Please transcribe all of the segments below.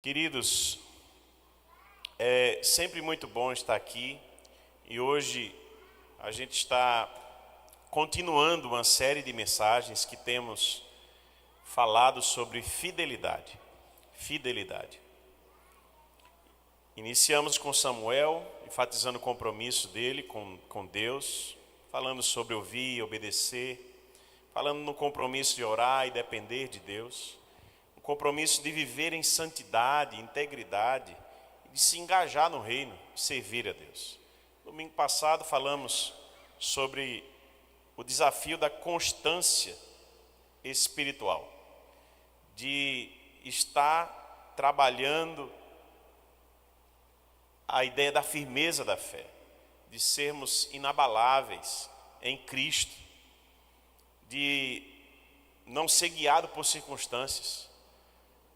Queridos, é sempre muito bom estar aqui e hoje a gente está continuando uma série de mensagens que temos falado sobre fidelidade. Fidelidade. Iniciamos com Samuel, enfatizando o compromisso dele com Deus, falando sobre ouvir e obedecer, falando no compromisso de orar e depender de Deus. O compromisso de viver em santidade, integridade, de se engajar no reino, de servir a Deus. Domingo passado falamos sobre o desafio da constância espiritual, de estar trabalhando a ideia da firmeza da fé, de sermos inabaláveis em Cristo, de não ser guiado por circunstâncias,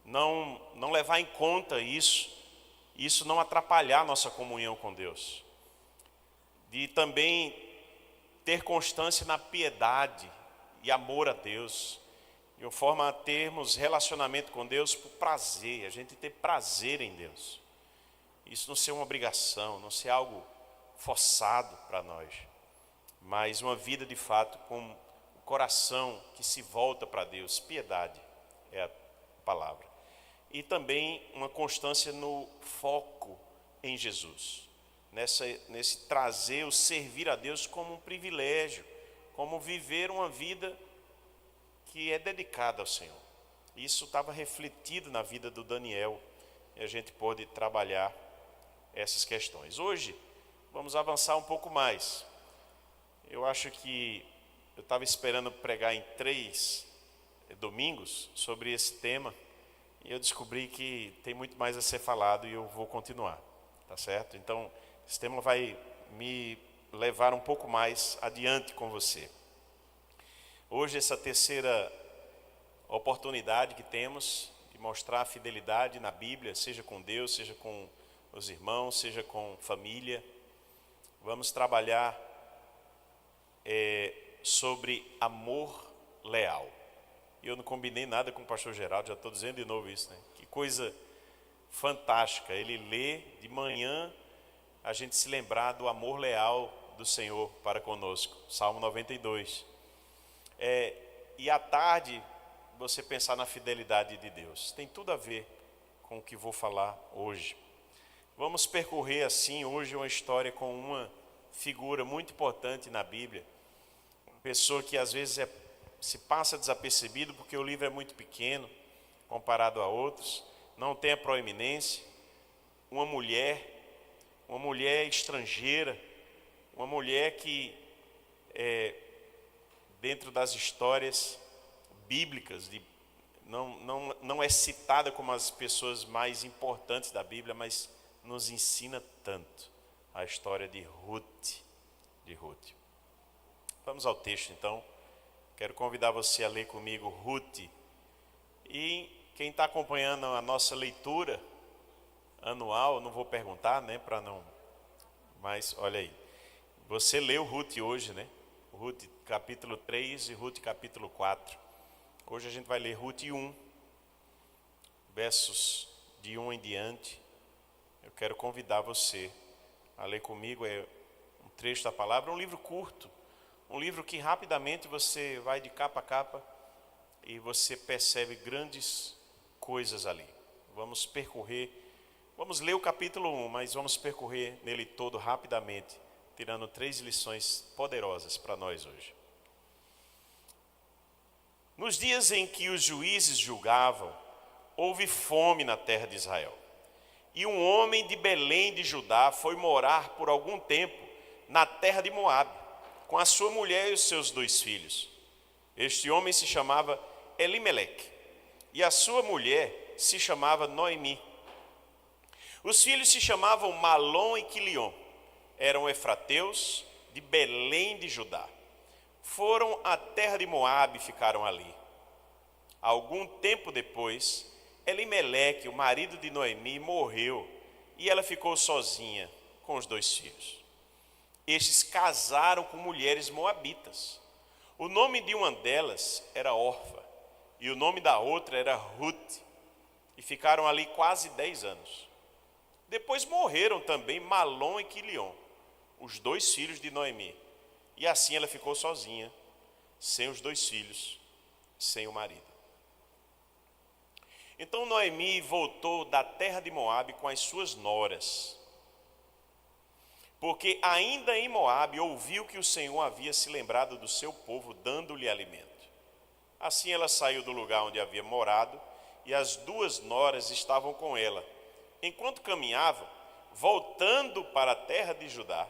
não levar em conta isso não atrapalhar a nossa comunhão com Deus. De também ter constância na piedade e amor a Deus, de uma forma a termos relacionamento com Deus por prazer, a gente ter prazer em Deus. Isso não ser uma obrigação, não ser algo forçado para nós, mas uma vida de fato com o coração que se volta para Deus. Piedade é a palavra. E também uma constância no foco em Jesus, nesse trazer o servir a Deus como um privilégio, como viver uma vida que é dedicada ao Senhor. Isso estava refletido na vida do Daniel e a gente pôde trabalhar essas questões. Hoje vamos avançar um pouco mais. Eu acho que eu estava esperando pregar em 3 domingos sobre esse tema, e eu descobri que tem muito mais a ser falado e eu vou continuar, tá certo? Então, esse tema vai me levar um pouco mais adiante com você. Hoje, essa terceira oportunidade que temos de mostrar a fidelidade na Bíblia, seja com Deus, seja com os irmãos, seja com família. Vamos trabalhar sobre amor leal. Eu não combinei nada com o pastor Geraldo, já estou dizendo de novo isso, né? Que coisa fantástica, ele lê de manhã, a gente se lembrar do amor leal do Senhor para conosco, Salmo 92. E à tarde, você pensar na fidelidade de Deus. Tem tudo a ver com o que vou falar hoje. Vamos percorrer assim hoje uma história com uma figura muito importante na Bíblia, uma pessoa que às vezes se passa desapercebido porque o livro é muito pequeno comparado a outros, não tem a proeminência. Uma mulher estrangeira, uma mulher que dentro das histórias bíblicas, não é citada como as pessoas mais importantes da Bíblia, mas nos ensina tanto a história de Ruth. Vamos ao texto então. Quero convidar você a ler comigo Ruth. E quem está acompanhando a nossa leitura anual, não vou perguntar, né, para não... Mas olha aí, você leu Ruth hoje, né? Ruth capítulo 3 e Ruth capítulo 4. Hoje a gente vai ler Ruth 1, versos de 1 em diante. Eu quero convidar você a ler comigo, um trecho da palavra, um livro curto. Um livro que rapidamente você vai de capa a capa e você percebe grandes coisas ali. Vamos ler o capítulo 1, mas vamos percorrer nele todo rapidamente, tirando 3 lições poderosas para nós hoje. Nos dias em que os juízes julgavam, houve fome na terra de Israel. E um homem de Belém de Judá foi morar por algum tempo na terra de Moabe, com a sua mulher e os seus 2 filhos. Este homem se chamava Elimeleque, e a sua mulher se chamava Noemi. Os filhos se chamavam Malom e Quilion, eram efrateus de Belém de Judá. Foram à terra de Moabe e ficaram ali. Algum tempo depois, Elimeleque, o marido de Noemi, morreu, e ela ficou sozinha com os 2 filhos. Estes casaram com mulheres moabitas. O nome de uma delas era Orfa, e o nome da outra era Ruth. e ficaram ali quase 10 anos. Depois morreram também Malom e Quilion, os 2 filhos de Noemi. E assim ela ficou sozinha, sem os 2 filhos, sem o marido. Então Noemi voltou da terra de Moabe com as suas noras, porque ainda em Moabe ouviu que o Senhor havia se lembrado do seu povo, dando-lhe alimento. Assim ela saiu do lugar onde havia morado, e as 2 noras estavam com ela. Enquanto caminhavam, voltando para a terra de Judá,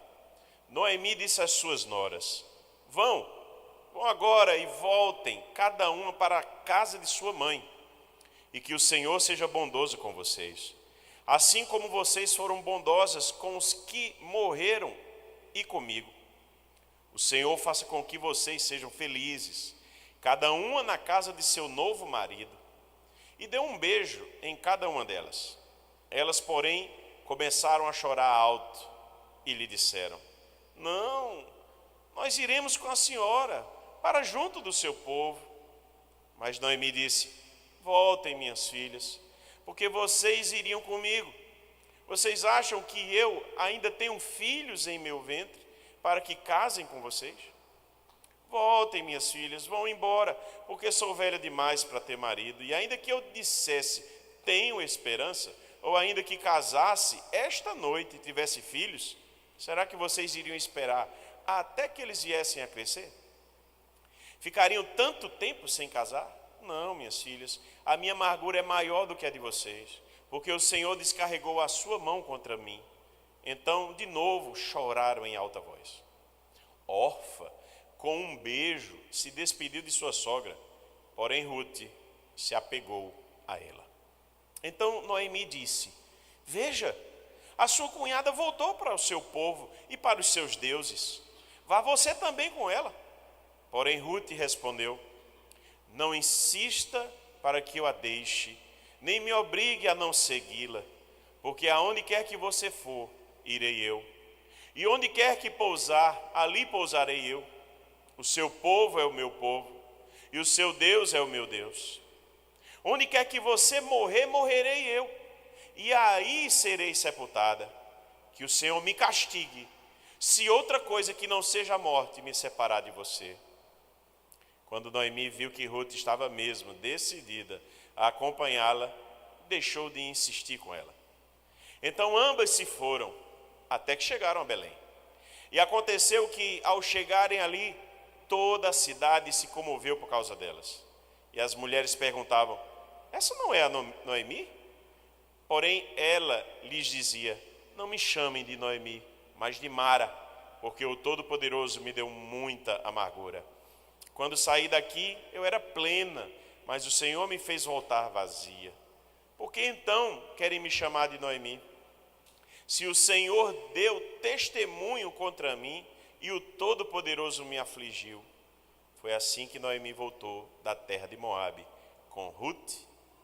Noemi disse às suas noras: Vão agora e voltem, cada uma para a casa de sua mãe, e que o Senhor seja bondoso com vocês, assim como vocês foram bondosas com os que morreram e comigo. O Senhor faça com que vocês sejam felizes, cada uma na casa de seu novo marido. E deu um beijo em cada uma delas. Elas, porém, começaram a chorar alto e lhe disseram: Não, nós iremos com a senhora para junto do seu povo. Mas Noemi disse: Voltem, minhas filhas, porque vocês iriam comigo. Vocês acham que eu ainda tenho filhos em meu ventre para que casem com vocês? Voltem, minhas filhas, vão embora, porque sou velha demais para ter marido. E ainda que eu dissesse, tenho esperança, ou ainda que casasse esta noite e tivesse filhos, será que vocês iriam esperar até que eles viessem a crescer? Ficariam tanto tempo sem casar? Não, minhas filhas, a minha amargura é maior do que a de vocês, porque o Senhor descarregou a sua mão contra mim. Então, de novo, choraram em alta voz. Orfa, com um beijo, se despediu de sua sogra, porém Ruth se apegou a ela. Então Noemi disse: Veja, a sua cunhada voltou para o seu povo e para os seus deuses. Vá você também com ela. Porém Ruth respondeu: Não insista para que eu a deixe, nem me obrigue a não segui-la, porque aonde quer que você for, irei eu. E onde quer que pousar, ali pousarei eu. O seu povo é o meu povo, e o seu Deus é o meu Deus. Onde quer que você morrer, morrerei eu, e aí serei sepultada. Que o Senhor me castigue, se outra coisa que não seja a morte me separar de você. Quando Noemi viu que Ruth estava mesmo decidida a acompanhá-la, deixou de insistir com ela. Então ambas se foram, até que chegaram a Belém. E aconteceu que, ao chegarem ali, toda a cidade se comoveu por causa delas. E as mulheres perguntavam: Essa não é a Noemi? Porém ela lhes dizia: Não me chamem de Noemi, mas de Mara, porque o Todo-Poderoso me deu muita amargura. Quando saí daqui eu era plena, mas o Senhor me fez voltar vazia. Por que então querem me chamar de Noemi? Se o Senhor deu testemunho contra mim e o Todo-Poderoso me afligiu. Foi assim que Noemi voltou da terra de Moabe, com Ruth,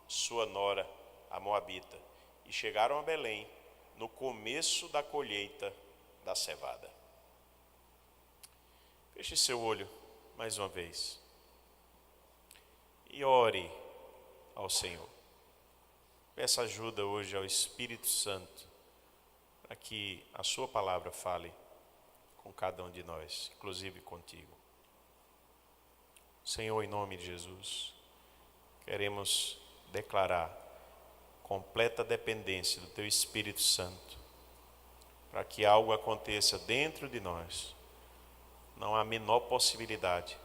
sua nora, a moabita, e chegaram a Belém no começo da colheita da cevada. Feche seu olho mais uma vez e ore ao Senhor. Peça ajuda hoje ao Espírito Santo para que a sua palavra fale com cada um de nós, inclusive contigo. Senhor, em nome de Jesus, queremos declarar completa dependência do Teu Espírito Santo, para que algo aconteça dentro de nós. Não há a menor possibilidade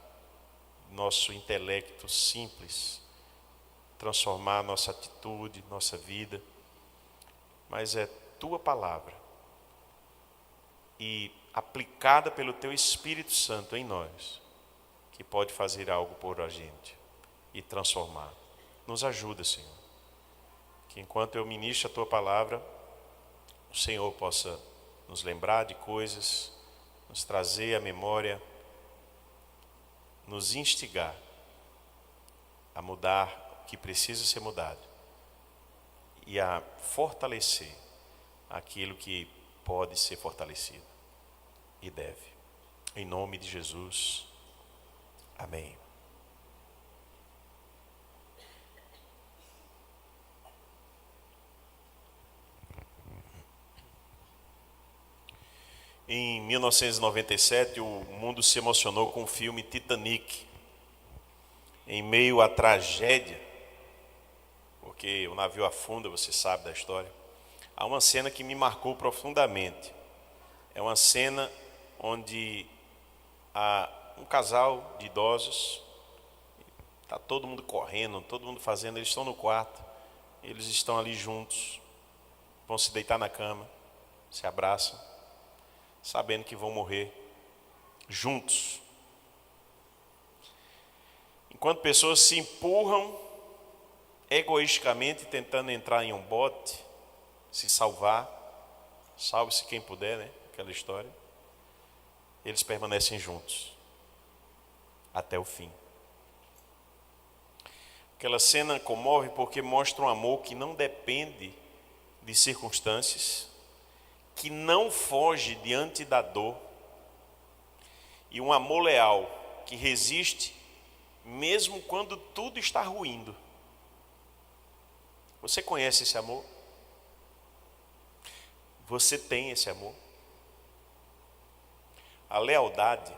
do nosso intelecto simples transformar nossa atitude, nossa vida, mas é Tua palavra e aplicada pelo Teu Espírito Santo em nós, que pode fazer algo por a gente e transformar. Nos ajuda, Senhor, que enquanto eu ministro a Tua palavra, o Senhor possa nos lembrar de coisas, nos trazer à memória, nos instigar a mudar o que precisa ser mudado e a fortalecer aquilo que pode ser fortalecido e deve. Em nome de Jesus. Amém. Em 1997, o mundo se emocionou com o filme Titanic. Em meio à tragédia, porque o navio afunda, você sabe da história, há uma cena que me marcou profundamente. É uma cena onde há um casal de idosos, está todo mundo correndo, todo mundo fazendo, eles estão no quarto, eles estão ali juntos, vão se deitar na cama, se abraçam, sabendo que vão morrer juntos. Enquanto pessoas se empurram egoisticamente tentando entrar em um bote, se salvar, salve-se quem puder, né? Aquela história. Eles permanecem juntos até o fim. Aquela cena comove porque mostra um amor que não depende de circunstâncias, que não foge diante da dor, e um amor leal que resiste mesmo quando tudo está ruindo. Você conhece esse amor? Você tem esse amor? A lealdade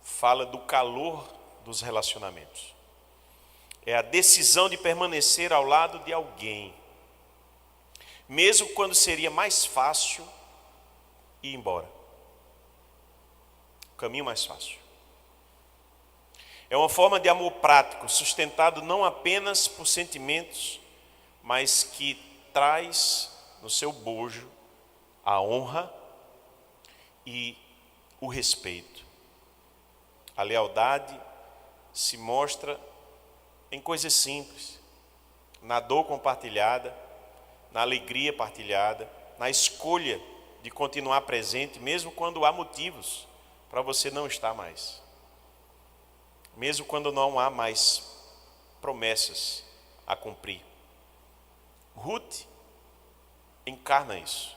fala do calor dos relacionamentos. É a decisão de permanecer ao lado de alguém, mesmo quando seria mais fácil ir embora. O caminho mais fácil. É uma forma de amor prático, sustentado não apenas por sentimentos, mas que traz no seu bojo a honra e o respeito. A lealdade se mostra em coisas simples, na dor compartilhada, na alegria partilhada, na escolha de continuar presente, mesmo quando há motivos para você não estar mais. Mesmo quando não há mais promessas a cumprir. Ruth encarna isso.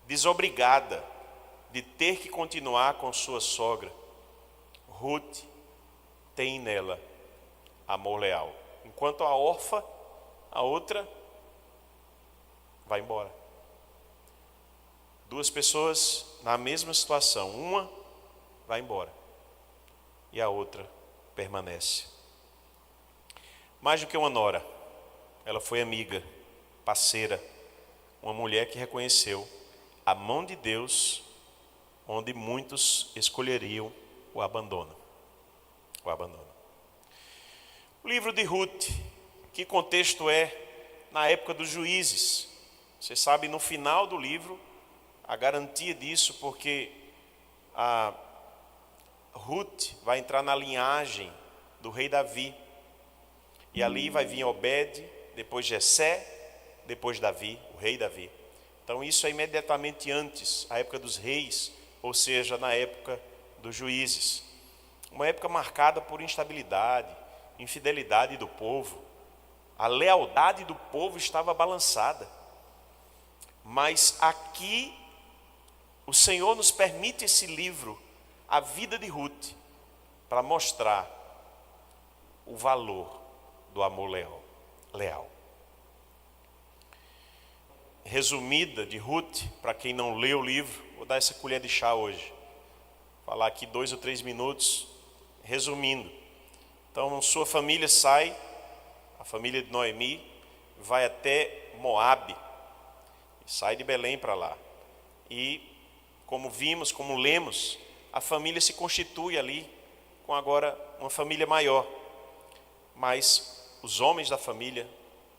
Desobrigada de ter que continuar com sua sogra, Ruth tem nela amor leal. Enquanto a órfã, a outra, vai embora. Duas pessoas na mesma situação. Uma vai embora e a outra permanece. Mais do que uma nora, ela foi amiga, parceira, uma mulher que reconheceu a mão de Deus, onde muitos escolheriam o abandono. O abandono. O livro de Ruth, que contexto é? Na época dos juízes. Você sabe, no final do livro, a garantia disso, porque a Ruth vai entrar na linhagem do rei Davi. E ali vai vir Obed, depois Jessé, depois Davi, o rei Davi. Então isso é imediatamente antes, a época dos reis, ou seja, na época dos juízes. Uma época marcada por instabilidade, infidelidade do povo. A lealdade do povo estava balançada. Mas aqui o Senhor nos permite esse livro, a vida de Ruth, para mostrar o valor do amor leal. Resumida de Ruth, para quem não leu o livro, vou dar essa colher de chá hoje. Falar aqui 2 ou 3 minutos, resumindo. Então, sua família sai, a família de Noemi, vai até Moabe, sai de Belém para lá. E, como vimos, como lemos, a família se constitui ali com agora uma família maior. Mas os homens da família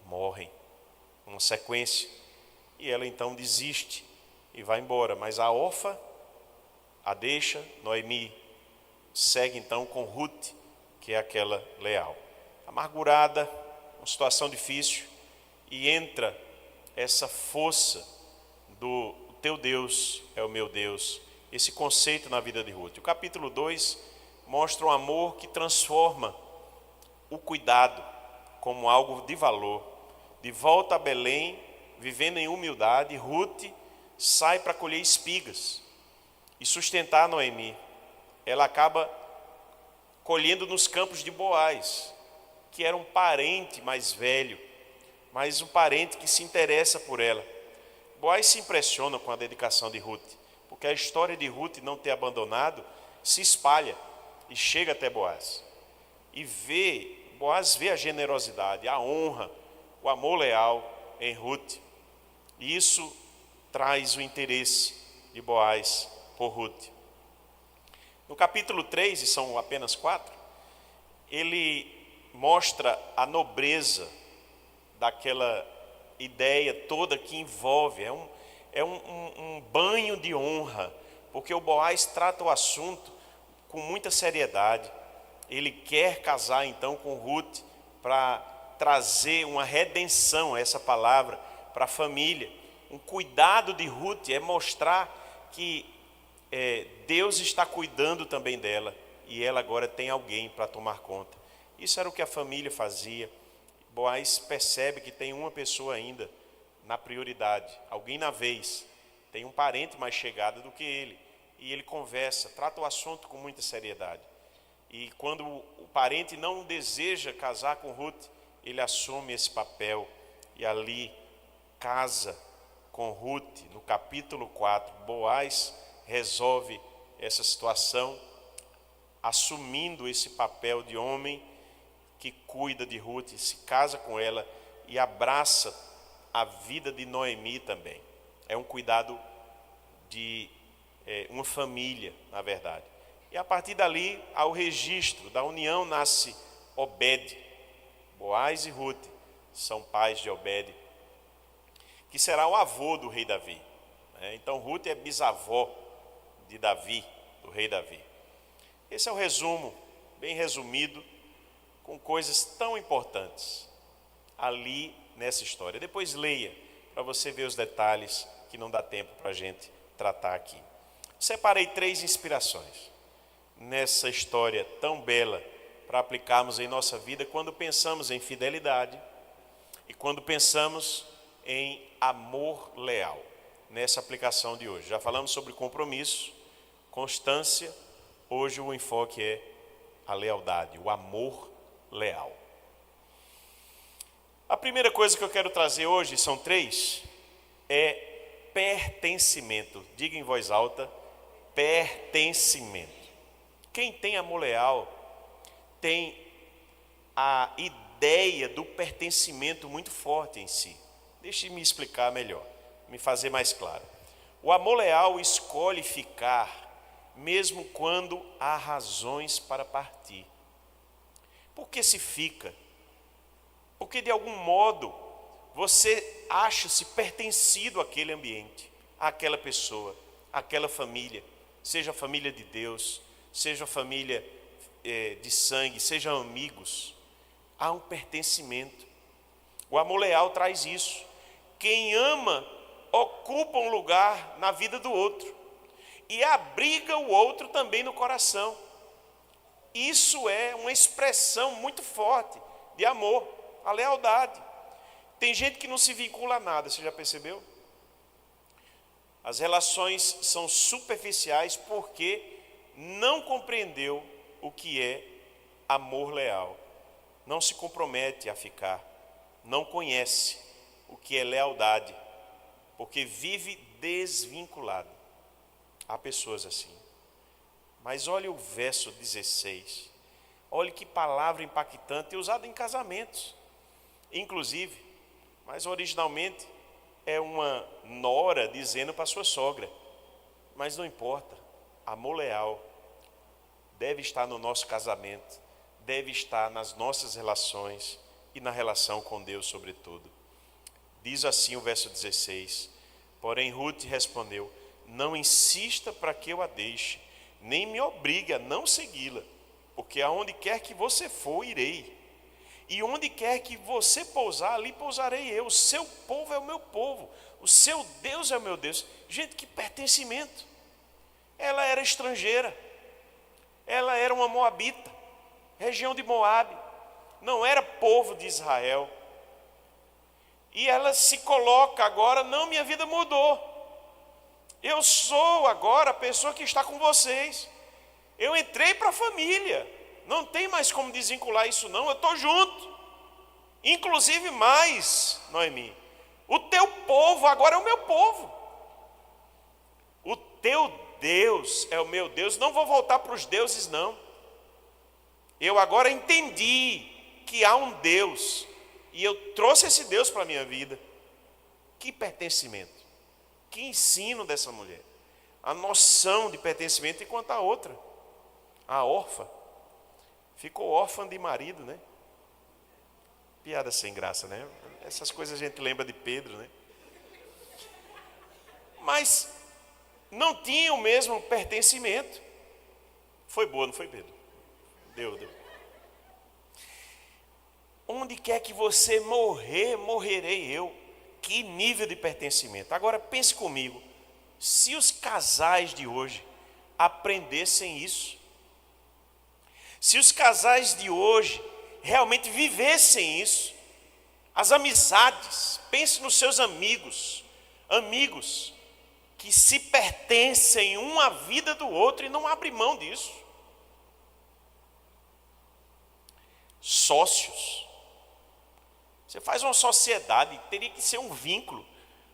morrem, uma sequência. E ela então desiste e vai embora. Mas a órfã a deixa, Noemi segue então com Ruth, que é aquela leal. Amargurada, uma situação difícil, e entra essa força do teu Deus é o meu Deus, esse conceito na vida de Ruth. O capítulo 2 mostra um amor que transforma o cuidado como algo de valor. De volta a Belém, vivendo em humildade, Ruth sai para colher espigas e sustentar Noemi. Ela acaba colhendo nos campos de Boaz, que era um parente mais velho, mas um parente que se interessa por ela. Boaz se impressiona com a dedicação de Ruth, porque a história de Ruth não ter abandonado se espalha e chega até Boaz. E Boaz vê a generosidade, a honra, o amor leal em Ruth. E isso traz o interesse de Boaz por Ruth. No capítulo 3, e são apenas 4, ele mostra a nobreza daquela ideia toda que envolve, é um banho de honra, porque o Boaz trata o assunto com muita seriedade. Ele quer casar então com Ruth para trazer uma redenção, essa palavra, para a família. Um cuidado de Ruth é mostrar que Deus está cuidando também dela, e ela agora tem alguém para tomar conta. Isso era o que a família fazia. Boaz percebe que tem uma pessoa ainda na prioridade, alguém na vez, tem um parente mais chegado do que ele, e ele conversa, trata o assunto com muita seriedade. E quando o parente não deseja casar com Ruth, ele assume esse papel e ali casa com Ruth. No capítulo 4, Boaz resolve essa situação, assumindo esse papel de homem que cuida de Ruth, se casa com ela e abraça a vida de Noemi também. É um cuidado de uma família, na verdade. E a partir dali, ao registro da união, nasce Obed. Boaz e Ruth são pais de Obed, que será o avô do rei Davi. Então Ruth é bisavó de Davi, do rei Davi. Esse é o resumo, bem resumido, com coisas tão importantes ali nessa história. Depois leia, para você ver os detalhes que não dá tempo para a gente tratar aqui. Separei 3 inspirações nessa história tão bela para aplicarmos em nossa vida quando pensamos em fidelidade e quando pensamos em amor leal, nessa aplicação de hoje. Já falamos sobre compromisso, constância, hoje o enfoque é a lealdade, o amor leal. A primeira coisa que eu quero trazer hoje, são 3, é pertencimento. Diga em voz alta, pertencimento. Quem tem amor leal tem a ideia do pertencimento muito forte em si. Deixe-me explicar melhor, me fazer mais claro. O amor leal escolhe ficar, mesmo quando há razões para partir. Por que se fica? Porque de algum modo você acha-se pertencido àquele ambiente, àquela pessoa, àquela família, seja a família de Deus, seja a família de sangue, sejam amigos. Há um pertencimento. O amor leal traz isso. Quem ama ocupa um lugar na vida do outro e abriga o outro também no coração. Isso é uma expressão muito forte de amor, a lealdade. Tem gente que não se vincula a nada, você já percebeu? As relações são superficiais porque não compreendeu o que é amor leal. Não se compromete a ficar, não conhece o que é lealdade, porque vive desvinculado. Há pessoas assim. Mas olhe o verso 16. Olhe que palavra impactante, usada em casamentos. Inclusive, mas originalmente é uma nora dizendo para sua sogra. Mas não importa, amor leal deve estar no nosso casamento, deve estar nas nossas relações e na relação com Deus sobretudo. Diz assim o verso 16: porém Ruth respondeu: não insista para que eu a deixe, nem me obrigue a não segui-la, porque aonde quer que você for, irei, e onde quer que você pousar, ali pousarei eu. O seu povo é o meu povo, o seu Deus é o meu Deus. Gente, que pertencimento! Ela era estrangeira, ela era uma moabita, região de Moabe, não era povo de Israel. E ela se coloca agora: não, minha vida mudou, eu sou agora a pessoa que está com vocês, eu entrei para a família, não tem mais como desvincular isso não, eu estou junto. Inclusive mais, Noemi, O teu povo agora é o meu povo. O teu Deus é o meu Deus. Não vou voltar para os deuses, não. Eu agora entendi que há um Deus. E eu trouxe esse Deus para a minha vida. Que pertencimento. Que ensino dessa mulher. A noção de pertencimento, enquanto a outra, a órfã, ficou órfã de marido, né? Piada sem graça, né? Essas coisas a gente lembra de Pedro, né? Mas não tinha o mesmo pertencimento. Foi boa, não foi, Pedro? Deu. Onde quer que você morrer, morrerei eu. Que nível de pertencimento. Agora pense comigo, se os casais de hoje aprendessem isso, se os casais de hoje realmente vivessem isso, as amizades, pense nos seus amigos que se pertencem um à vida do outro e não abrem mão disso. Sócios. Você faz uma sociedade, teria que ser um vínculo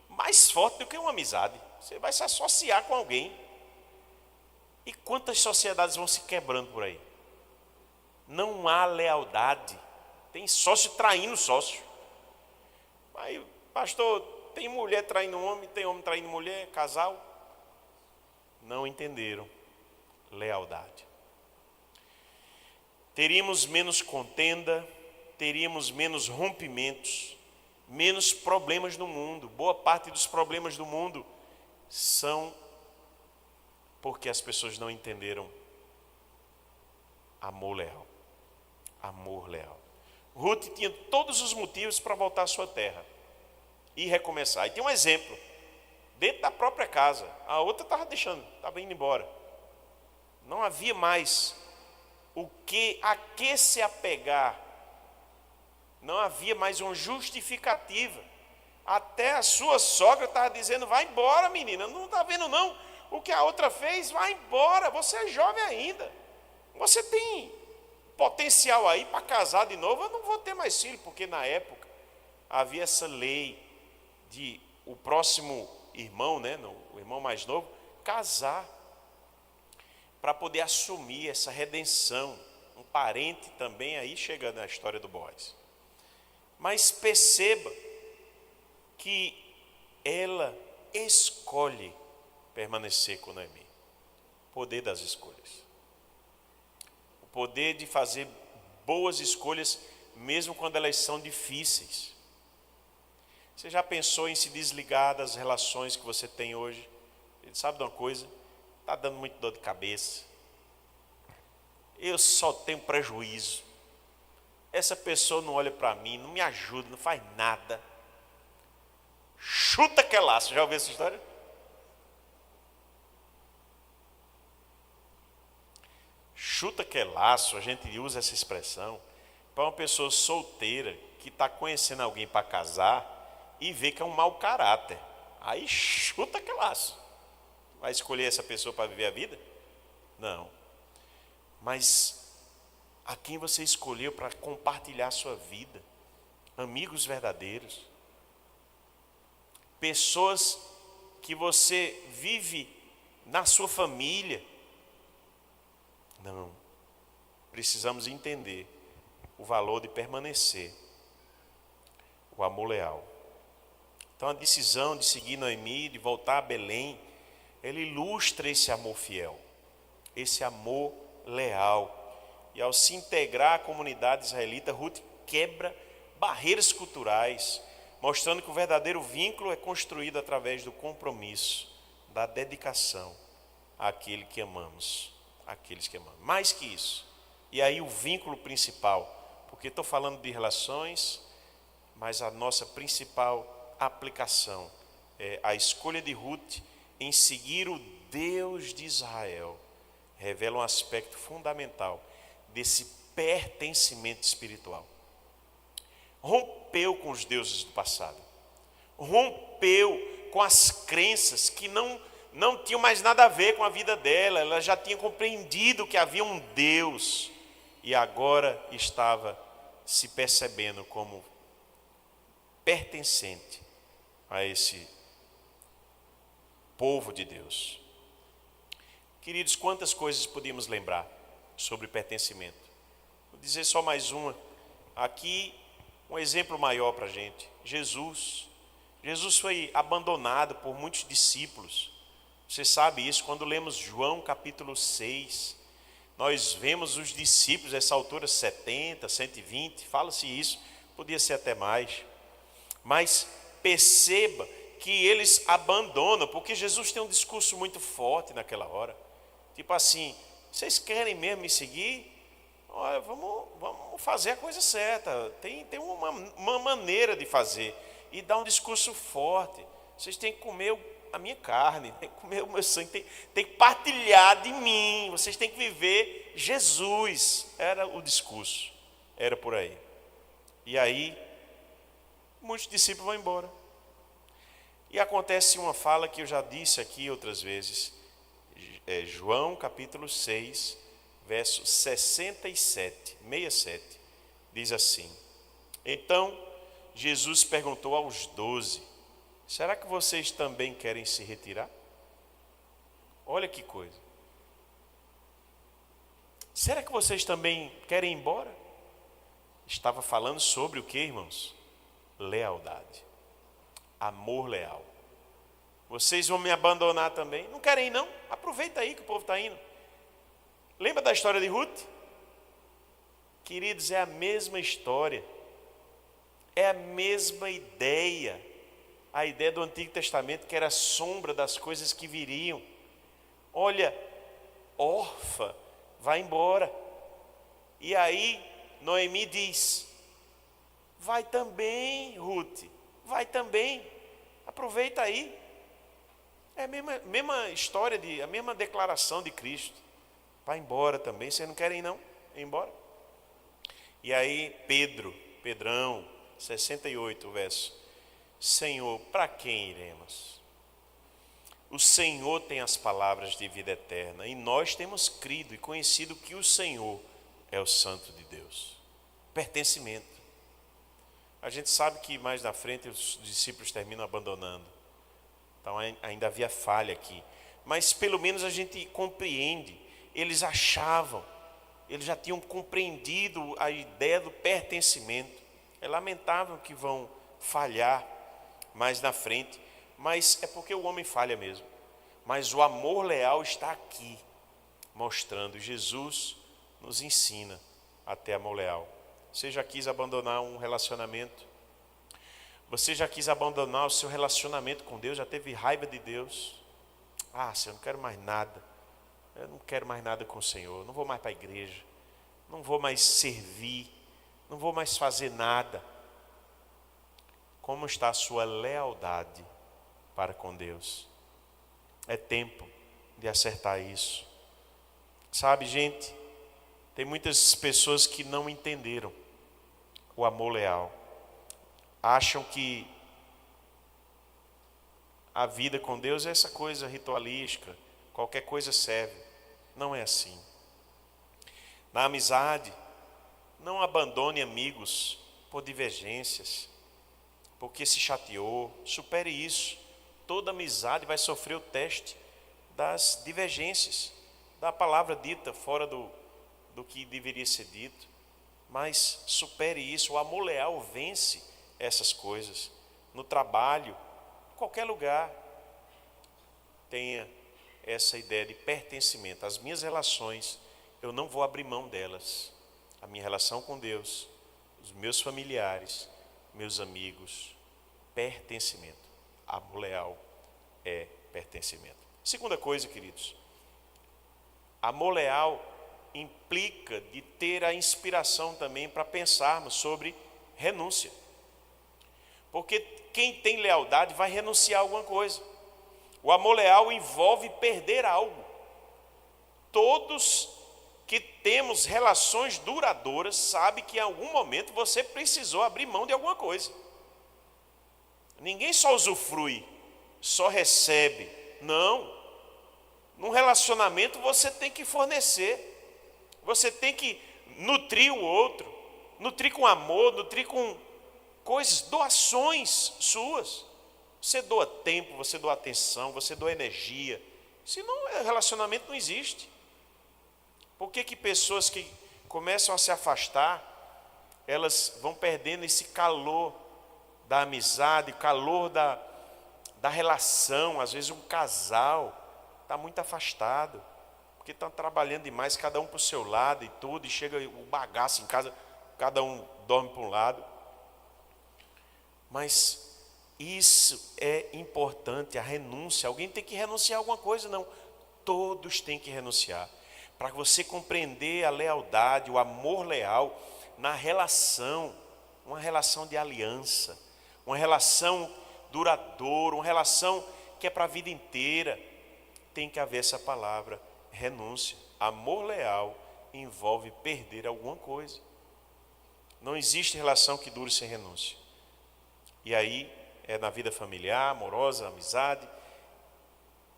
mais forte do que uma amizade. Você vai se associar com alguém. E quantas sociedades vão se quebrando por aí? Não há lealdade. Tem sócio traindo sócio. Aí, pastor, tem mulher traindo homem, tem homem traindo mulher, casal. Não entenderam lealdade. Teríamos menos contenda, teríamos menos rompimentos, menos problemas no mundo. Boa parte dos problemas do mundo são porque as pessoas não entenderam amor leal. Amor leal. Ruth tinha todos os motivos para voltar à sua terra e recomeçar. E tem um exemplo, dentro da própria casa. A outra estava indo embora. Não havia mais a que se apegar. Não havia mais uma justificativa. Até a sua sogra estava dizendo, vai embora, menina, não está vendo não? O que a outra fez, vai embora, você é jovem ainda. Você tem potencial aí para casar de novo. Eu não vou ter mais filho, porque na época havia essa lei de o próximo irmão, né, o irmão mais novo, casar para poder assumir essa redenção. Um parente também aí chega na história do Boaz. Mas perceba que ela escolhe permanecer com Noemi. O poder das escolhas. O poder de fazer boas escolhas, mesmo quando elas são difíceis. Você já pensou em se desligar das relações que você tem hoje? Ele sabe de uma coisa? Está dando muito dor de cabeça. Eu só tenho prejuízo. Essa pessoa não olha para mim, não me ajuda, não faz nada. Chuta que é laço. Já ouviu essa história? Chuta que é laço, a gente usa essa expressão para uma pessoa solteira que está conhecendo alguém para casar e vê que é um mau caráter. Aí chuta que é laço. Vai escolher essa pessoa para viver a vida? Não. Mas a quem você escolheu para compartilhar a sua vida? Amigos verdadeiros. Pessoas que você vive na sua família. Não. Precisamos entender o valor de permanecer. O amor leal. Então a decisão de seguir Noemi, de voltar a Belém, ele ilustra esse amor fiel. Esse amor leal. E ao se integrar à comunidade israelita, Ruth quebra barreiras culturais, mostrando que o verdadeiro vínculo é construído através do compromisso, da dedicação àquele que amamos, àqueles que amamos. Mais que isso, e aí o vínculo principal, porque estou falando de relações, mas a nossa principal aplicação é a escolha de Ruth em seguir o Deus de Israel, revela um aspecto fundamental desse pertencimento espiritual. Rompeu com os deuses do passado. Rompeu com as crenças que não tinham mais nada a ver com a vida dela. Ela já tinha compreendido que havia um Deus e agora estava se percebendo como pertencente a esse povo de Deus. Queridos, quantas coisas podíamos lembrar sobre pertencimento? Vou dizer só mais uma. Aqui, um exemplo maior para a gente. Jesus foi abandonado por muitos discípulos. Você sabe isso, quando lemos João capítulo 6, nós vemos os discípulos, essa altura 70, 120, fala-se isso, podia ser até mais. Mas perceba que eles abandonam, porque Jesus tem um discurso muito forte naquela hora. Tipo assim, vocês querem mesmo me seguir? Olha, vamos fazer a coisa certa. Tem uma maneira de fazer. E dá um discurso forte. Vocês têm que comer a minha carne, tem que comer o meu sangue, tem que partilhar de mim. Vocês têm que viver Jesus. Era o discurso. Era por aí. E aí, muitos discípulos vão embora. E acontece uma fala que eu já disse aqui outras vezes. João capítulo 6, verso 67, diz assim: então Jesus perguntou aos 12, será que vocês também querem se retirar? Olha que coisa. Será que vocês também querem ir embora? Estava falando sobre o que, irmãos? Lealdade, amor leal. Vocês vão me abandonar também? Não querem ir, não? Aproveita aí que o povo está indo. Lembra da história de Ruth? Queridos, é a mesma história. É a mesma ideia. A ideia do Antigo Testamento, que era a sombra das coisas que viriam. Olha, órfã, vai embora. E aí, Noemi diz, vai também, Ruth, vai também. Aproveita aí. É a mesma história, a mesma declaração de Cristo. Vai embora também, vocês não querem não? Ir embora? E aí Pedrão, 68 verso. Senhor, para quem iremos? O Senhor tem as palavras de vida eterna, e nós temos crido e conhecido que o Senhor é o Santo de Deus. Pertencimento. A gente sabe que mais na frente os discípulos terminam abandonando. Então ainda havia falha aqui. Mas pelo menos a gente compreende. Eles achavam, eles já tinham compreendido a ideia do pertencimento. É lamentável que vão falhar mais na frente. Mas é porque o homem falha mesmo. Mas o amor leal está aqui, mostrando. Jesus nos ensina a ter amor leal. Você já quis abandonar um relacionamento? Você já quis abandonar o seu relacionamento com Deus? Já teve raiva de Deus? Senhor, eu não quero mais nada. Eu não quero mais nada com o Senhor. Não vou mais para a igreja. Não vou mais servir. Não vou mais fazer nada. Como está a sua lealdade para com Deus? É tempo de acertar isso. Sabe, gente, tem muitas pessoas que não entenderam o amor leal. Acham que a vida com Deus é essa coisa ritualística, qualquer coisa serve. Não é assim. Na amizade, não abandone amigos por divergências, porque se chateou. Supere isso. Toda amizade vai sofrer o teste das divergências, da palavra dita fora do que deveria ser dito. Mas supere isso. O amor leal vence essas coisas. No trabalho, em qualquer lugar, tenha essa ideia de pertencimento. As minhas relações, eu não vou abrir mão delas. A minha relação com Deus, os meus familiares, meus amigos, pertencimento. Amor leal é pertencimento. Segunda coisa, queridos, amor leal implica de ter a inspiração também para pensarmos sobre renúncia. Porque quem tem lealdade vai renunciar a alguma coisa. O amor leal envolve perder algo. Todos que temos relações duradouras sabem que em algum momento você precisou abrir mão de alguma coisa. Ninguém só usufrui, só recebe. Não. Num relacionamento você tem que fornecer. Você tem que nutrir o outro. Nutrir com amor, nutrir com coisas, doações suas. Você doa tempo, você doa atenção, você doa energia. Senão, relacionamento não existe. Por que pessoas que começam a se afastar, elas vão perdendo esse calor da amizade, calor da relação? Às vezes um casal está muito afastado, porque está trabalhando demais, cada um para o seu lado e tudo, e chega o bagaço em casa, cada um dorme para um lado. Mas isso é importante, a renúncia. Alguém tem que renunciar a alguma coisa? Não, todos têm que renunciar. Para você compreender a lealdade, o amor leal na relação, uma relação de aliança, uma relação duradoura, uma relação que é para a vida inteira, tem que haver essa palavra, renúncia. Amor leal envolve perder alguma coisa. Não existe relação que dure sem renúncia. E aí, na vida familiar, amorosa, amizade,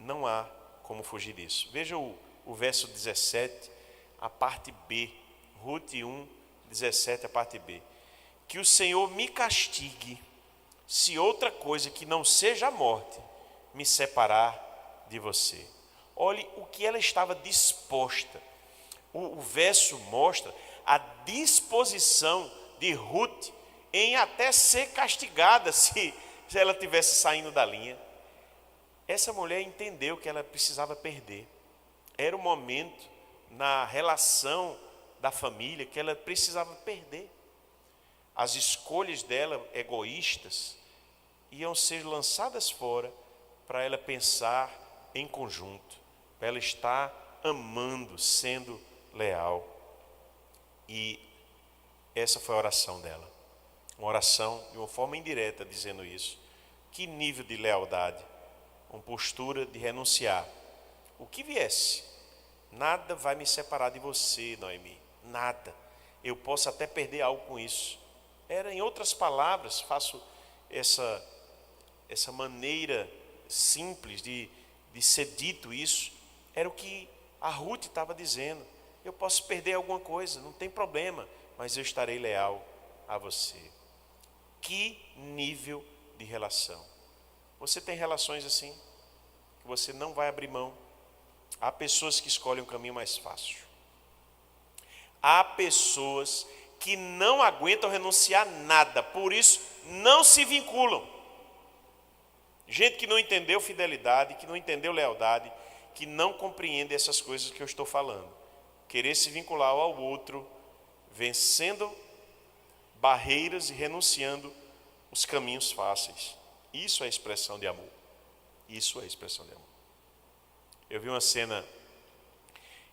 não há como fugir disso. Veja o verso 17, a parte B, Ruth 1, 17, a parte B. Que o Senhor me castigue, se outra coisa que não seja a morte me separar de você. Olhe o que ela estava disposta. O verso mostra a disposição de Ruth em até ser castigada se ela estivesse saindo da linha. Essa mulher entendeu que ela precisava perder. Era o momento na relação da família que ela precisava perder. As escolhas dela, egoístas, iam ser lançadas fora para ela pensar em conjunto, para ela estar amando, sendo leal. E essa foi a oração dela. Uma oração de uma forma indireta dizendo isso. Que nível de lealdade, uma postura de renunciar. O que viesse, nada vai me separar de você, Noemi, nada. Eu posso até perder algo com isso. Era, em outras palavras, faço essa maneira simples de ser dito isso, era o que a Ruth estava dizendo. Eu posso perder alguma coisa, não tem problema, mas eu estarei leal a você. Que nível de relação. Você tem relações assim, que você não vai abrir mão. Há pessoas que escolhem um caminho mais fácil. Há pessoas que não aguentam renunciar a nada, por isso não se vinculam. Gente que não entendeu fidelidade, que não entendeu lealdade, que não compreende essas coisas que eu estou falando. Querer se vincular ao outro, vencendo barreiras e renunciando os caminhos fáceis. Isso é expressão de amor. Isso é expressão de amor. Eu vi uma cena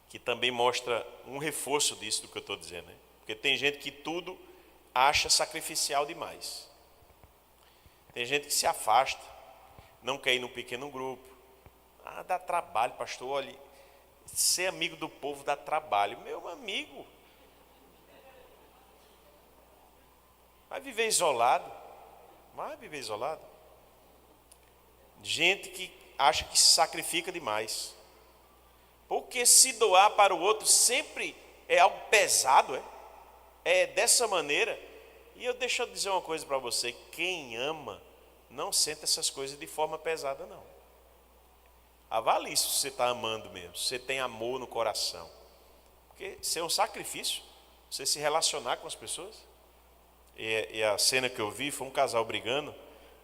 que também mostra um reforço disso do que eu estou dizendo, né? Porque tem gente que tudo acha sacrificial demais. Tem gente que se afasta, não quer ir num pequeno grupo. Dá trabalho, pastor. Olha, ser amigo do povo dá trabalho. Meu amigo, vai viver isolado. Vai viver isolado. Gente que acha que se sacrifica demais. Porque se doar para o outro sempre é algo pesado, é dessa maneira. E deixa eu dizer uma coisa para você: quem ama não sente essas coisas de forma pesada, não. Avalie se você está amando mesmo, se você tem amor no coração. Porque isso é um sacrifício, você se relacionar com as pessoas. E a cena que eu vi foi um casal brigando,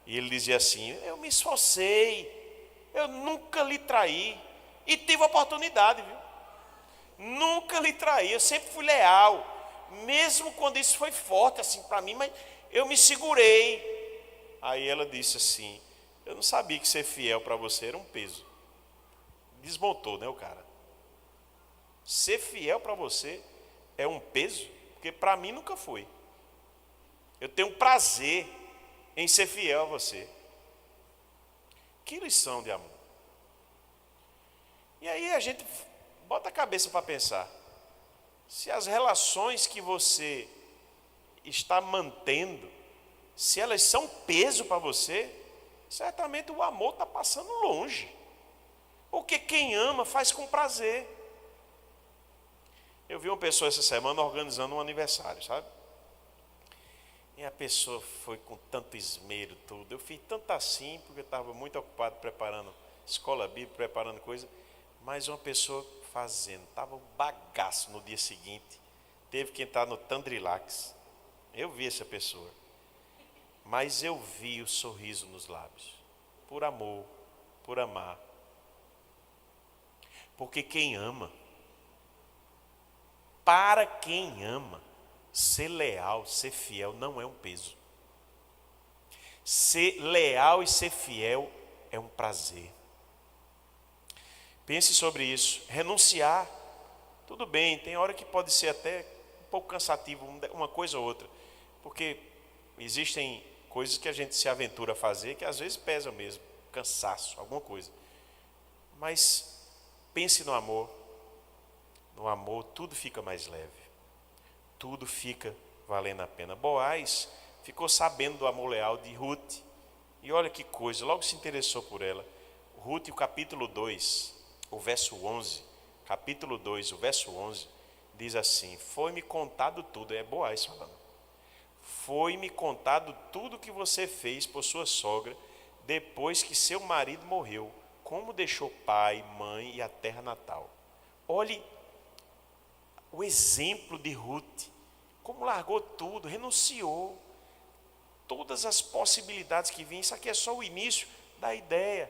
e ele dizia assim: eu me esforcei, eu nunca lhe traí, e tive oportunidade, viu? Nunca lhe traí, eu sempre fui leal, mesmo quando isso foi forte assim para mim, mas eu me segurei. Aí ela disse assim: eu não sabia que ser fiel para você era um peso. Desmontou, né, o cara? Ser fiel para você é um peso? Porque para mim nunca foi. Eu tenho prazer em ser fiel a você. Que lição de amor. E aí a gente bota a cabeça para pensar. Se as relações que você está mantendo, se elas são peso para você, certamente o amor está passando longe. Porque quem ama faz com prazer. Eu vi uma pessoa essa semana organizando um aniversário, sabe? E a pessoa foi com tanto esmero, tudo. Eu fiz tanto assim, porque eu estava muito ocupado preparando escola bíblica, preparando coisa. Mas uma pessoa fazendo, estava um bagaço no dia seguinte. Teve que entrar no Tandrilax. Eu vi essa pessoa. Mas eu vi o sorriso nos lábios. Por amor, por amar. Porque quem ama, para quem ama, ser leal, ser fiel não é um peso. Ser leal e ser fiel é um prazer. Pense sobre isso. Renunciar, tudo bem, tem hora que pode ser até um pouco cansativo, uma coisa ou outra. Porque existem coisas que a gente se aventura a fazer que às vezes pesa mesmo, cansaço, alguma coisa. Mas pense no amor. No amor tudo fica mais leve. Tudo fica valendo a pena. Boaz ficou sabendo do amor leal de Ruth. E olha que coisa, logo se interessou por ela. Ruth, o capítulo 2, o verso 11. Capítulo 2, o verso 11, diz assim: foi-me contado tudo, é Boaz falando. Foi-me contado tudo que você fez por sua sogra, depois que seu marido morreu, como deixou pai, mãe e a terra natal. Olhe o exemplo de Ruth, como largou tudo, renunciou, todas as possibilidades que vinham. Isso aqui é só o início da ideia.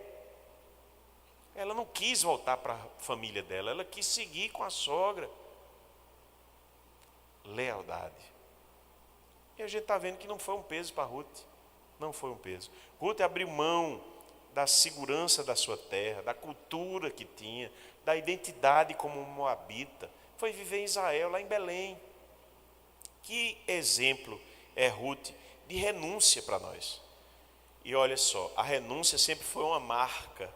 Ela não quis voltar para a família dela, ela quis seguir com a sogra. Lealdade. E a gente está vendo que não foi um peso para Ruth, não foi um peso. Ruth abriu mão da segurança da sua terra, da cultura que tinha, da identidade como moabita. Foi viver em Israel, lá em Belém. Que exemplo é Ruth de renúncia para nós. E olha só, a renúncia sempre foi uma marca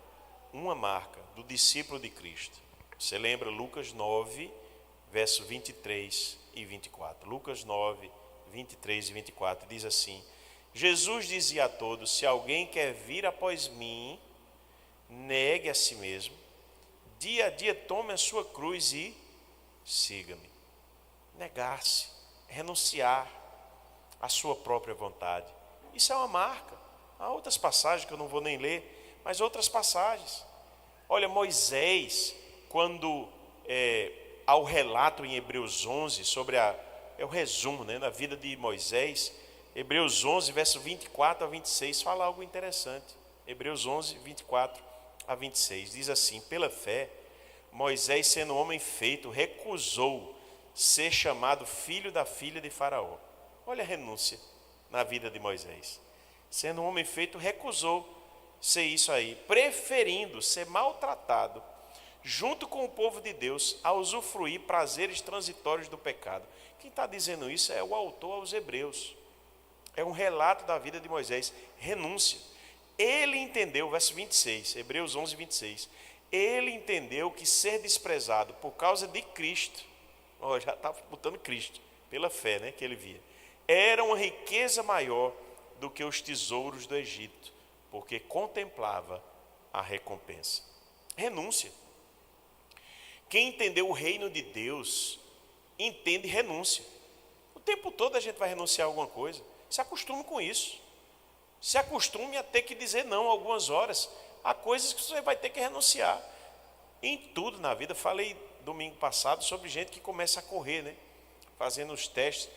do discípulo de Cristo. Você lembra Lucas 9, verso 23 e 24. Lucas 9, 23 e 24 diz assim: Jesus dizia a todos: se alguém quer vir após mim, negue a si mesmo, dia a dia tome a sua cruz e siga-me. Negar-se, renunciar à sua própria vontade. Isso é uma marca. Há outras passagens que eu não vou nem ler, mas outras passagens. Olha, Moisés, quando há o relato em Hebreus 11 sobre é o resumo, da vida de Moisés. Hebreus 11, verso 24 a 26, fala algo interessante. Hebreus 11, 24 a 26, diz assim: pela fé, Moisés, sendo homem feito, recusou ser chamado filho da filha de Faraó. Olha a renúncia na vida de Moisés. Sendo um homem feito, recusou ser isso aí, preferindo ser maltratado junto com o povo de Deus a usufruir prazeres transitórios do pecado. Quem está dizendo isso é o autor aos Hebreus. É um relato da vida de Moisés. Renúncia. Ele entendeu, verso 26, Hebreus 11, 26. Ele entendeu que ser desprezado por causa de Cristo, já está botando Cristo, pela fé, que ele via, era uma riqueza maior do que os tesouros do Egito, porque contemplava a recompensa. Renúncia. Quem entendeu o reino de Deus, entende renúncia. O tempo todo a gente vai renunciar a alguma coisa. Se acostume com isso. Se acostume a ter que dizer não algumas horas. Há coisas que você vai ter que renunciar. Em tudo na vida. Falei domingo passado sobre gente que começa a correr, fazendo os testes.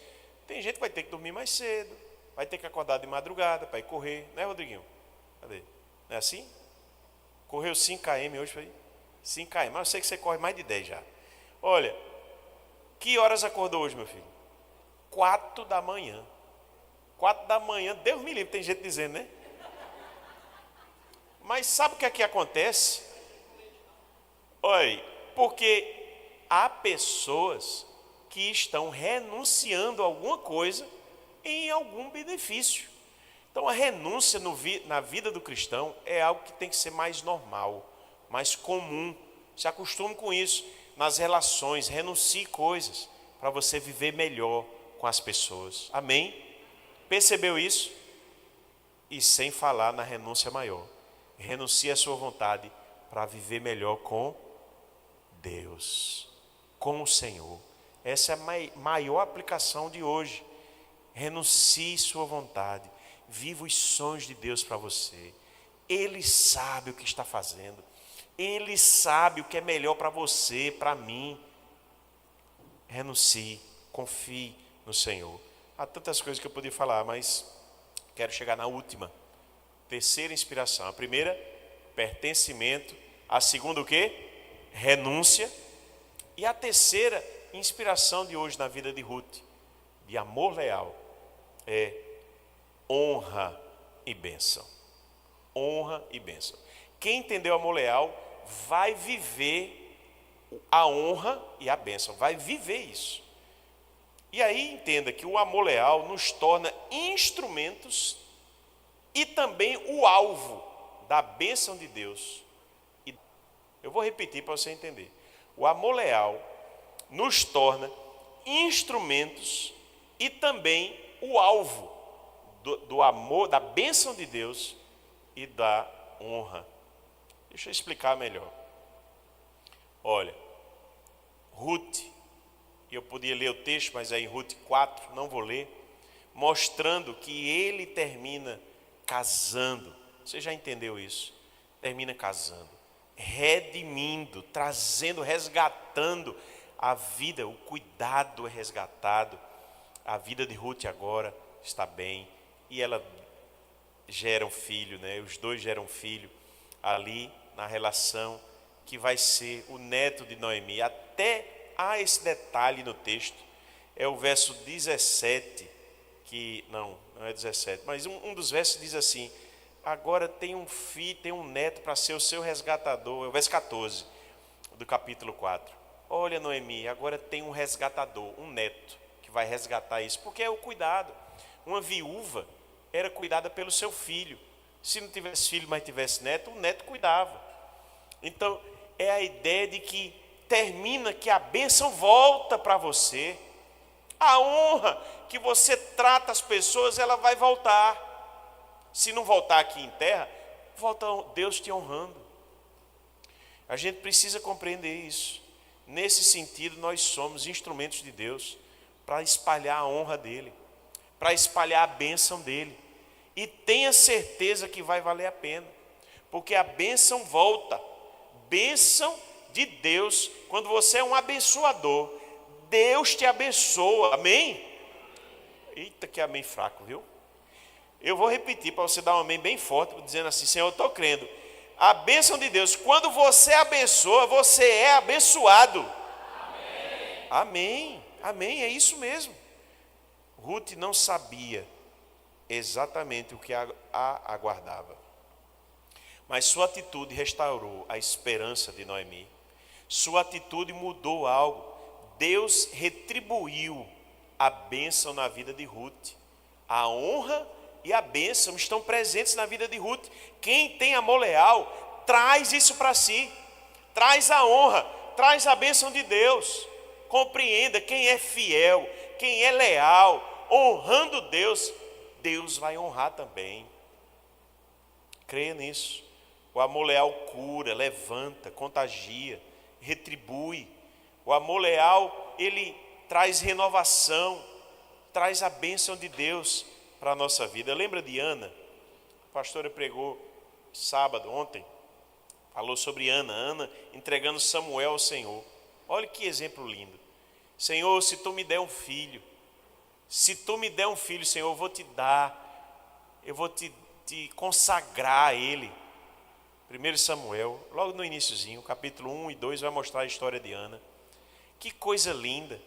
Tem gente que vai ter que dormir mais cedo, vai ter que acordar de madrugada para ir correr, Rodriguinho? Cadê? Não é assim? Correu 5 km hoje, foi 5 km, mas eu sei que você corre mais de 10 já. Olha, que horas acordou hoje, meu filho? 4 da manhã. 4 da manhã, Deus me livre, tem gente dizendo, Mas sabe o que aqui acontece? Olha, porque há pessoas que estão renunciando a alguma coisa em algum benefício. Então a renúncia na vida do cristão é algo que tem que ser mais normal, mais comum. Se acostume com isso. Nas relações, renuncie coisas para você viver melhor com as pessoas. Amém? Percebeu isso? E sem falar na renúncia maior. Renuncie à sua vontade para viver melhor com Deus, com o Senhor. Essa é a maior aplicação de hoje. renuncie sua vontade, viva os sonhos de Deus para você. Ele sabe o que está fazendo, Ele sabe o que é melhor para você, para mim. Renuncie, confie no Senhor. Há tantas coisas que eu podia falar, mas quero chegar na última, terceira inspiração. A primeira, pertencimento. A segunda, o quê? Renúncia. E a terceira inspiração de hoje na vida de Ruth, de amor leal, é honra e bênção. Honra e bênção. Quem entendeu amor leal vai viver a honra e a bênção, vai viver isso. E aí entenda que o amor leal nos torna instrumentos e também o alvo da bênção de Deus. Eu vou repetir para você entender. O amor leal nos torna instrumentos e também o alvo do amor, da bênção de Deus e da honra. Deixa eu explicar melhor. Olha, Ruth, eu podia ler o texto, mas é em Ruth 4, não vou ler, mostrando que ele termina casando. Você já entendeu isso? Termina casando, redimindo, trazendo, resgatando a vida, o cuidado é resgatado. A vida de Ruth agora está bem e ela gera um filho, né? Os dois geram um filho ali na relação que vai ser o neto de Noemi. Até há esse detalhe no texto, é o verso 17, que não é 17, mas um dos versos diz assim: agora tem um filho, tem um neto para ser o seu resgatador. É o verso 14 do capítulo 4. Olha, Noemi, agora tem um resgatador, um neto, que vai resgatar isso, porque é o cuidado. Uma viúva era cuidada pelo seu filho. Se não tivesse filho, mas tivesse neto, o neto cuidava. Então, é a ideia de que termina que a bênção volta para você. A honra que você trata as pessoas, ela vai voltar. Se não voltar aqui em terra, volta Deus te honrando. A gente precisa compreender isso. Nesse sentido, nós somos instrumentos de Deus para espalhar a honra dele, para espalhar a bênção dele. E tenha certeza que vai valer a pena, porque a bênção volta. Bênção de Deus, quando você é um abençoador, Deus te abençoa, amém? Eita, que amém fraco, viu? Eu vou repetir para você dar um amém bem forte, dizendo assim: Senhor, eu estou crendo. A bênção de Deus, quando você abençoa, você é abençoado. Amém. Amém, amém, é isso mesmo. Ruth não sabia exatamente o que a aguardava, mas sua atitude restaurou a esperança de Noemi. Sua atitude mudou algo. Deus retribuiu a bênção na vida de Ruth. A honra e a bênção estão presentes na vida de Ruth. Quem tem amor leal, traz isso para si. Traz a honra, traz a bênção de Deus. Compreenda, quem é fiel, quem é leal, honrando Deus, Deus vai honrar também. Creia nisso. O amor leal cura, levanta, contagia, retribui. O amor leal, ele traz renovação, traz a bênção de Deus para a nossa vida. Lembra de Ana? A pastora pregou sábado, ontem, falou sobre Ana entregando Samuel ao Senhor. Olha que exemplo lindo. Senhor, se tu me der um filho, Senhor, eu vou te dar, eu vou te consagrar a ele. 1 Samuel, logo no iniciozinho, capítulo 1 e 2, vai mostrar a história de Ana. Que coisa linda.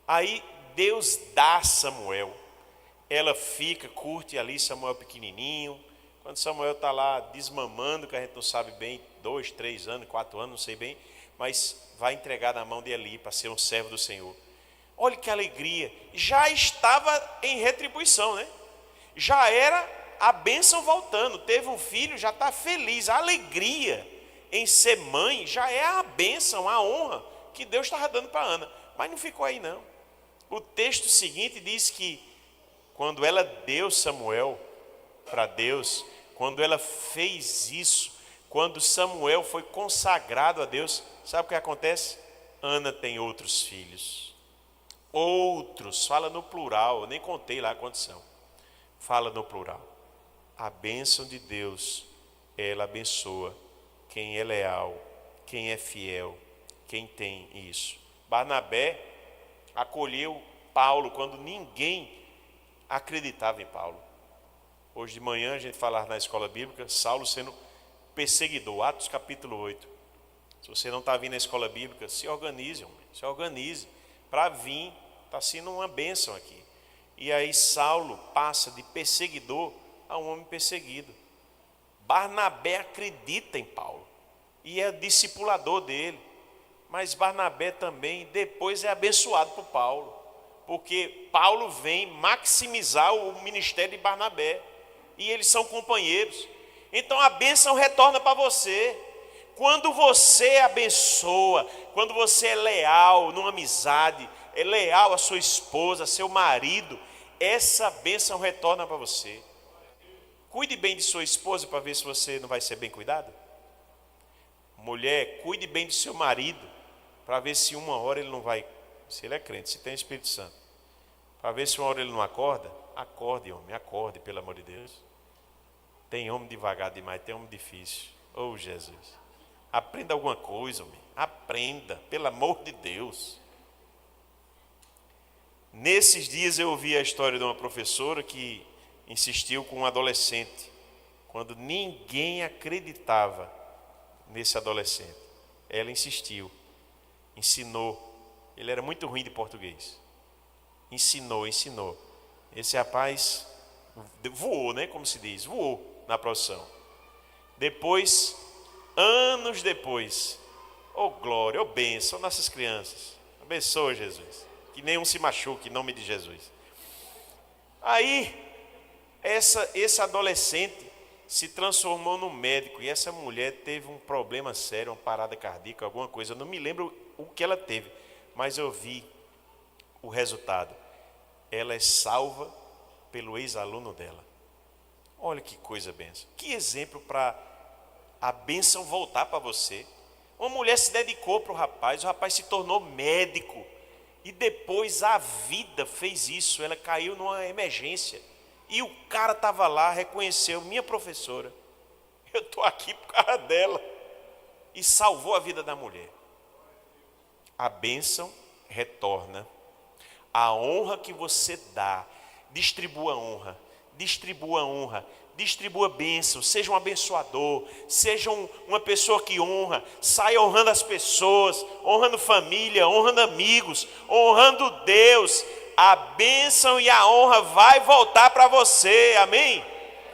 Aí Deus dá Samuel. Ela fica, curte ali Samuel pequenininho. Quando Samuel está lá desmamando, que a gente não sabe bem, 2, 3 anos, 4 anos, não sei bem, mas vai entregar na mão de Eli para ser um servo do Senhor. Olha que alegria. Já estava em retribuição, né? Já era a bênção voltando. Teve um filho, já está feliz. A alegria em ser mãe já é a bênção, a honra que Deus estava dando para Ana. Mas não ficou aí não. O texto seguinte diz que quando ela deu Samuel para Deus, quando ela fez isso, quando Samuel foi consagrado a Deus, sabe o que acontece? Ana tem outros filhos. Outros, fala no plural, eu nem contei lá quantos são. Fala no plural. A bênção de Deus, ela abençoa quem é leal, quem é fiel, quem tem isso. Barnabé acolheu Paulo quando ninguém acreditava em Paulo. Hoje de manhã a gente falar na escola bíblica, Saulo sendo perseguidor, Atos capítulo 8. Se você não está vindo na escola bíblica, se organize, homem, se organize para vir, está sendo uma bênção aqui. E aí Saulo passa de perseguidor a um homem perseguido. Barnabé acredita em Paulo e é discipulador dele, mas Barnabé também depois é abençoado por Paulo, porque Paulo vem maximizar o ministério de Barnabé e eles são companheiros. Então a bênção retorna para você. Quando você abençoa, quando você é leal numa amizade, é leal à sua esposa, seu marido, essa bênção retorna para você. Cuide bem de sua esposa para ver se você não vai ser bem cuidado. Mulher, cuide bem do seu marido para ver se uma hora ele não vai, se ele é crente, se tem Espírito Santo, para ver se uma hora ele não acorda. Acorde, homem, acorde, pelo amor de Deus. Tem homem devagar demais, tem homem difícil. Oh, Jesus. Aprenda alguma coisa, homem. Aprenda, pelo amor de Deus. Nesses dias eu ouvi a história de uma professora que insistiu com um adolescente, quando ninguém acreditava nesse adolescente. Ela insistiu, ensinou. Ele era muito ruim de português. Ensinou. Esse rapaz voou, né? Como se diz, voou na profissão. Depois, anos depois, oh glória, oh bênção, nossas crianças. Abençoa, Jesus. Que nenhum se machuque, em nome de Jesus. Aí, esse adolescente se transformou num médico. E essa mulher teve um problema sério, uma parada cardíaca, alguma coisa. Eu não me lembro o que ela teve, mas eu vi o resultado. Ela é salva pelo ex-aluno dela. Olha que coisa bênção. Que exemplo para a bênção voltar para você. Uma mulher se dedicou para o rapaz se tornou médico. E depois a vida fez isso. Ela caiu numa emergência. E o cara estava lá, reconheceu, minha professora. Eu estou aqui por causa dela. E salvou a vida da mulher. A bênção retorna. A honra que você dá, distribua honra. Distribua honra, distribua bênção, seja um abençoador, seja uma pessoa que honra, saia honrando as pessoas, honrando família, honrando amigos, honrando Deus. A bênção e a honra vai voltar para você, amém?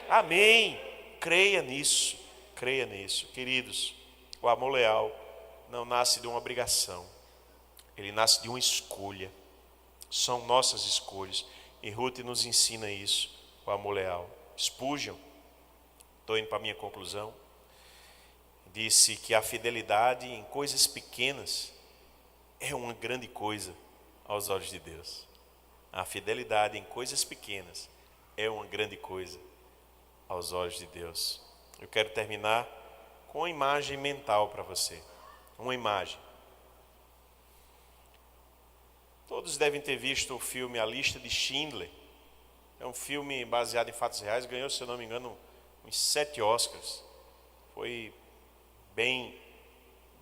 Amém. Creia nisso, queridos. O amor leal não nasce de uma obrigação, ele nasce de uma escolha. São nossas escolhas, e Ruth nos ensina isso. O amor leal. Spurgeon, estou indo para a minha conclusão, disse que a fidelidade em coisas pequenas é uma grande coisa aos olhos de Deus. A fidelidade em coisas pequenas é uma grande coisa aos olhos de Deus. Eu quero terminar com uma imagem mental para você. Uma imagem. Todos devem ter visto o filme A Lista de Schindler. É um filme baseado em fatos reais, ganhou, se eu não me engano, uns 7 Oscars. Foi bem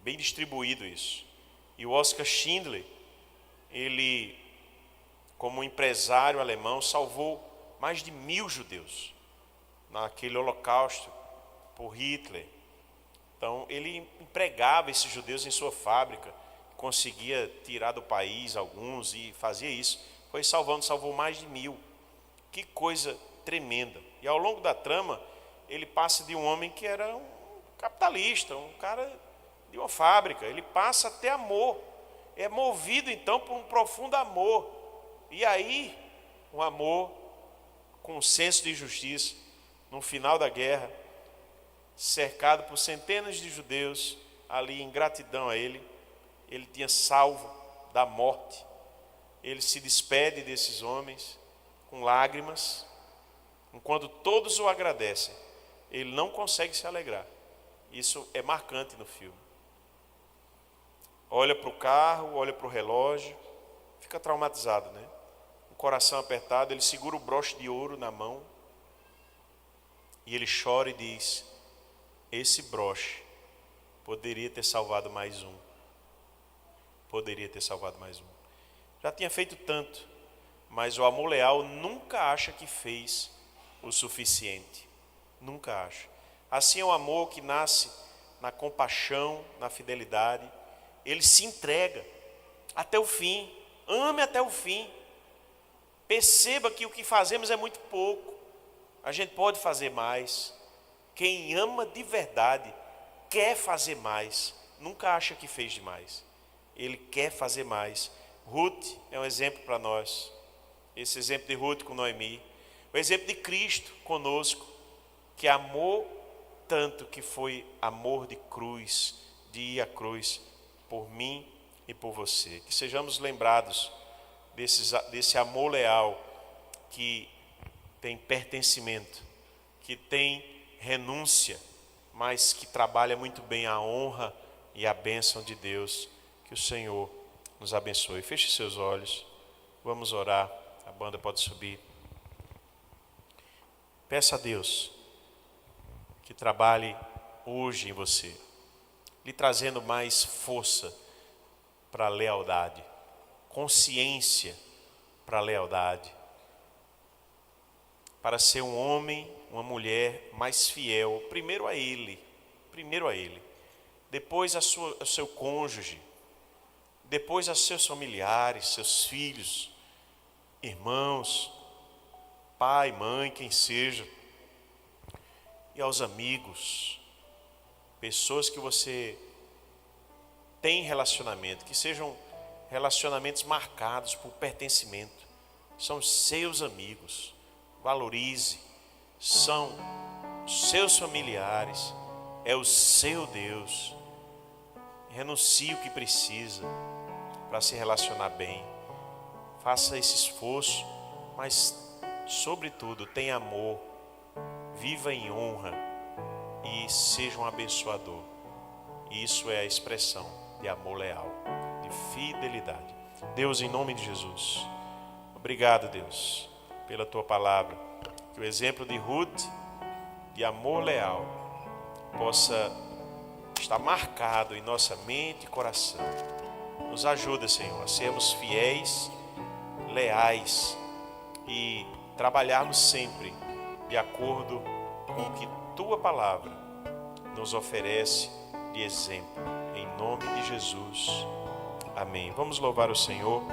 distribuído isso. E o Oscar Schindler, ele, como empresário alemão, salvou mais de 1.000 judeus naquele holocausto por Hitler. Então, ele empregava esses judeus em sua fábrica, conseguia tirar do país alguns e fazia isso. Foi salvou mais de 1.000. Que coisa tremenda. E ao longo da trama, ele passa de um homem que era um capitalista, um cara de uma fábrica. Ele passa a ter amor. É movido então por um profundo amor. E aí, um amor com um senso de justiça. No final da guerra, cercado por centenas de judeus, ali em gratidão a ele tinha salvo da morte. Ele se despede desses homens com lágrimas, enquanto todos o agradecem, ele não consegue se alegrar. Isso é marcante no filme. Olha para o carro, olha para o relógio, fica traumatizado, né? O coração apertado, ele segura o broche de ouro na mão e ele chora e diz: esse broche poderia ter salvado mais um. Poderia ter salvado mais um. Já tinha feito tanto, mas o amor leal nunca acha que fez o suficiente. Nunca acha. Assim é o amor que nasce na compaixão, na fidelidade. Ele se entrega até o fim. Ame até o fim. Perceba que o que fazemos é muito pouco. A gente pode fazer mais. Quem ama de verdade quer fazer mais. Nunca acha que fez demais. Ele quer fazer mais. Ruth é um exemplo para nós. Esse exemplo de Ruth com Noemi. O exemplo de Cristo conosco, que amou tanto que foi amor de cruz, de ir à cruz por mim e por você. Que sejamos lembrados desse amor leal que tem pertencimento, que tem renúncia, mas que trabalha muito bem a honra e a bênção de Deus. Que o Senhor nos abençoe. Feche seus olhos, vamos orar. A banda pode subir. Peça a Deus que trabalhe hoje em você, lhe trazendo mais força para a lealdade, consciência para a lealdade, para ser um homem, uma mulher mais fiel, primeiro a Ele, depois ao seu cônjuge, depois a seus familiares, seus filhos, irmãos, pai, mãe, quem seja, e aos amigos, pessoas que você tem relacionamento, que sejam relacionamentos marcados por pertencimento, são seus amigos, valorize, são seus familiares, é o seu Deus. Renuncie o que precisa para se relacionar bem, faça esse esforço, mas sobretudo tenha amor, viva em honra e seja um abençoador. Isso é a expressão de amor leal, de fidelidade. Deus, em nome de Jesus, obrigado, Deus, pela tua palavra, que o exemplo de Ruth, de amor leal, possa estar marcado em nossa mente e coração. Nos ajuda, Senhor, a sermos fiéis, leais e trabalharmos sempre de acordo com o que tua palavra nos oferece de exemplo. Em nome de Jesus. Amém. Vamos louvar o Senhor.